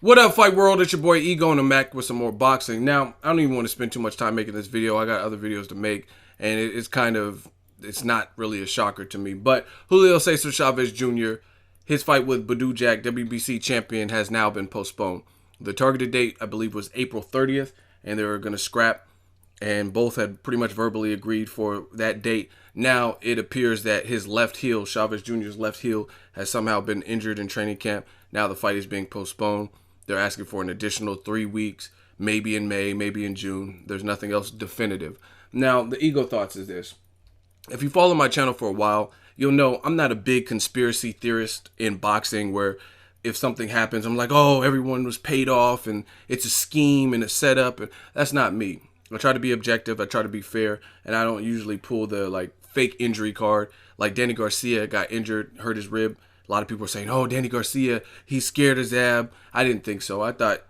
What up, Fight World? It's your boy Ego, and I'm back with some more boxing. Now, I don't even want to spend too much time making this video. I got other videos to make, and it's not really a shocker to me. But Julio Cesar Chavez Jr., his fight with Badou Jack, WBC champion, has now been postponed. The targeted date, I believe, was April 30th, and they were going to scrap, and both had pretty much verbally agreed for that date. Now, it appears that his left heel, Chavez Jr.'s left heel, has somehow been injured in training camp. Now the fight is being postponed. They're asking for an additional 3 weeks, maybe in May, maybe in June. There's nothing else definitive. Now, the ego thoughts is this. If you follow my channel for a while, you'll know I'm not a big conspiracy theorist in boxing where if something happens, I'm like, oh, everyone was paid off and it's a scheme and a setup. And that's not me. I try to be objective. I try to be fair. And I don't usually pull the fake injury card. Like Danny Garcia got injured, hurt his rib. A lot of people are saying, oh, Danny Garcia, he's scared his ab. I didn't think so. I thought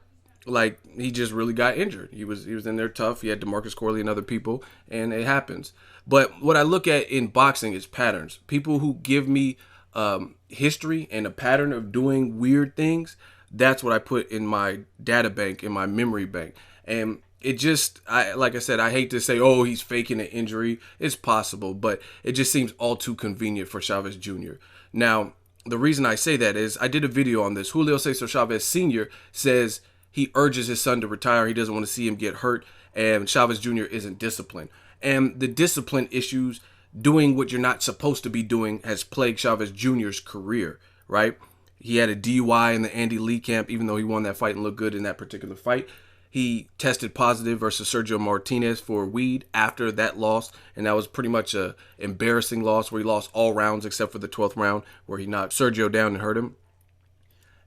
he just really got injured. He was in there tough. He had DeMarcus Corley and other people, and it happens. But what I look at in boxing is patterns. People who give me history and a pattern of doing weird things, that's what I put in my data bank, in my memory bank. And it just, like I said, I hate to say, oh, he's faking an injury. It's possible, but it just seems all too convenient for Chavez Jr. Now, the reason I say that is I did a video on this. Julio Cesar Chavez Sr. says he urges his son to retire. He doesn't want to see him get hurt, and Chavez Jr. isn't disciplined. And the discipline issues, doing what you're not supposed to be doing, has plagued Chavez Jr.'s career, right? He had a DUI in the Andy Lee camp, even though he won that fight and looked good in that particular fight. He tested positive versus Sergio Martinez for weed after that loss, and that was pretty much a embarrassing loss where he lost all rounds except for the 12th round where he knocked Sergio down and hurt him.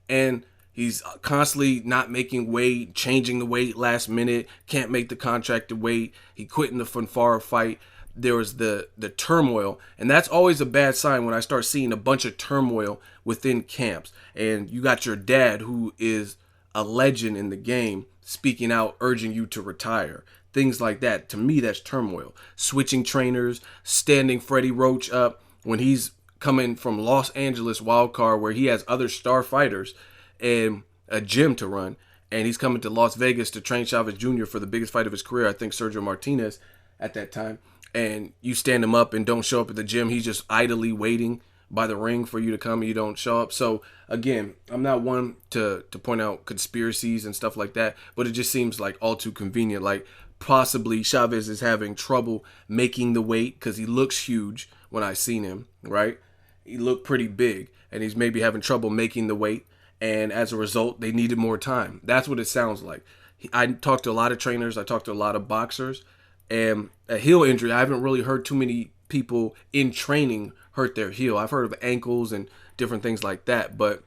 And he's constantly not making weight, changing the weight last minute, can't make the contracted weight. He quit in the Funfara fight. There was the turmoil, and that's always a bad sign when I start seeing a bunch of turmoil within camps. And you got your dad, who is a legend in the game, speaking out, urging you to retire. Things like that. To me, that's turmoil. Switching trainers, standing Freddie Roach up when he's coming from Los Angeles wildcard where he has other star fighters and a gym to run. And he's coming to Las Vegas to train Chavez Jr. for the biggest fight of his career, I think Sergio Martinez at that time. And you stand him up and don't show up at the gym. He's just idly waiting by the ring for you to come and you don't show up. So again, I'm not one to point out conspiracies and stuff like that, but it just seems like all too convenient. Like possibly Chavez is having trouble making the weight because he looks huge when I seen him, right? He looked pretty big and he's maybe having trouble making the weight. And as a result, they needed more time. That's what it sounds like. I talked to a lot of trainers. I talked to a lot of boxers, and a heel injury, I haven't really heard too many people in training hurt their heel. I've heard of ankles and different things like that, but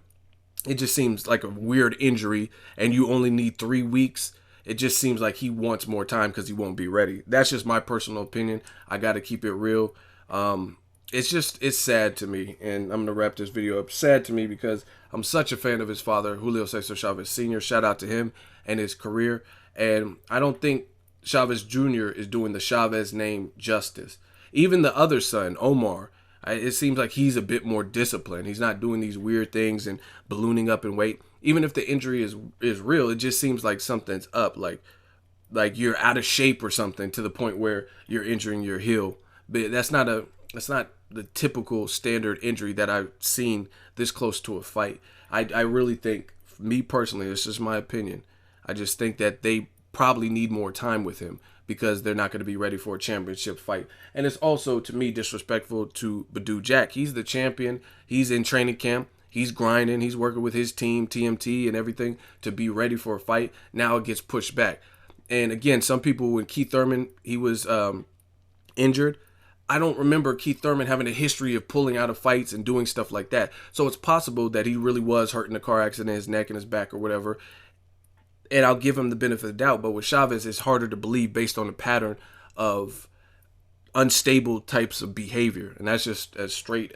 it just seems like a weird injury and you only need 3 weeks. It just seems like he wants more time because he won't be ready. That's just my personal opinion. I got to keep it real. It's sad to me, and I'm going to wrap this video up. Sad to me because I'm such a fan of his father, Julio Cesar Chavez Sr. Shout out to him and his career. And I don't think Chavez Jr. is doing the Chavez name justice. Even the other son, Omar, it seems like he's a bit more disciplined. He's not doing these weird things and ballooning up in weight. Even if the injury is real, it just seems like something's up. Like you're out of shape or something to the point where you're injuring your heel. But that's not the typical standard injury that I've seen this close to a fight. I really think, me personally, this is my opinion, I just think that they probably need more time with him because they're not going to be ready for a championship fight. And it's also, to me, disrespectful to Badou Jack. He's the champion. He's in training camp. He's grinding. He's working with his team, TMT, and everything to be ready for a fight. Now it gets pushed back. And again, some people, when Keith Thurman, he was injured, I don't remember Keith Thurman having a history of pulling out of fights and doing stuff like that. So it's possible that he really was hurt in a car accident, his neck and his back or whatever. And I'll give him the benefit of the doubt. But with Chavez, it's harder to believe based on a pattern of unstable types of behavior. And that's just as straight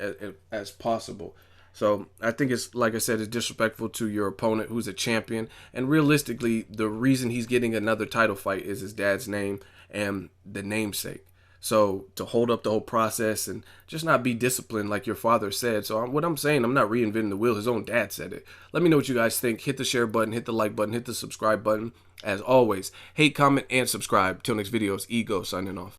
as possible. So I think it's, like I said, it's disrespectful to your opponent who's a champion. And realistically, the reason he's getting another title fight is his dad's name and the namesake. So to hold up the whole process and just not be disciplined like your father said. So what I'm saying, I'm not reinventing the wheel. His own dad said it. Let me know what you guys think. Hit the share button, hit the like button, hit the subscribe button. As always, hate, comment, and subscribe. Till next video, it's Ego signing off.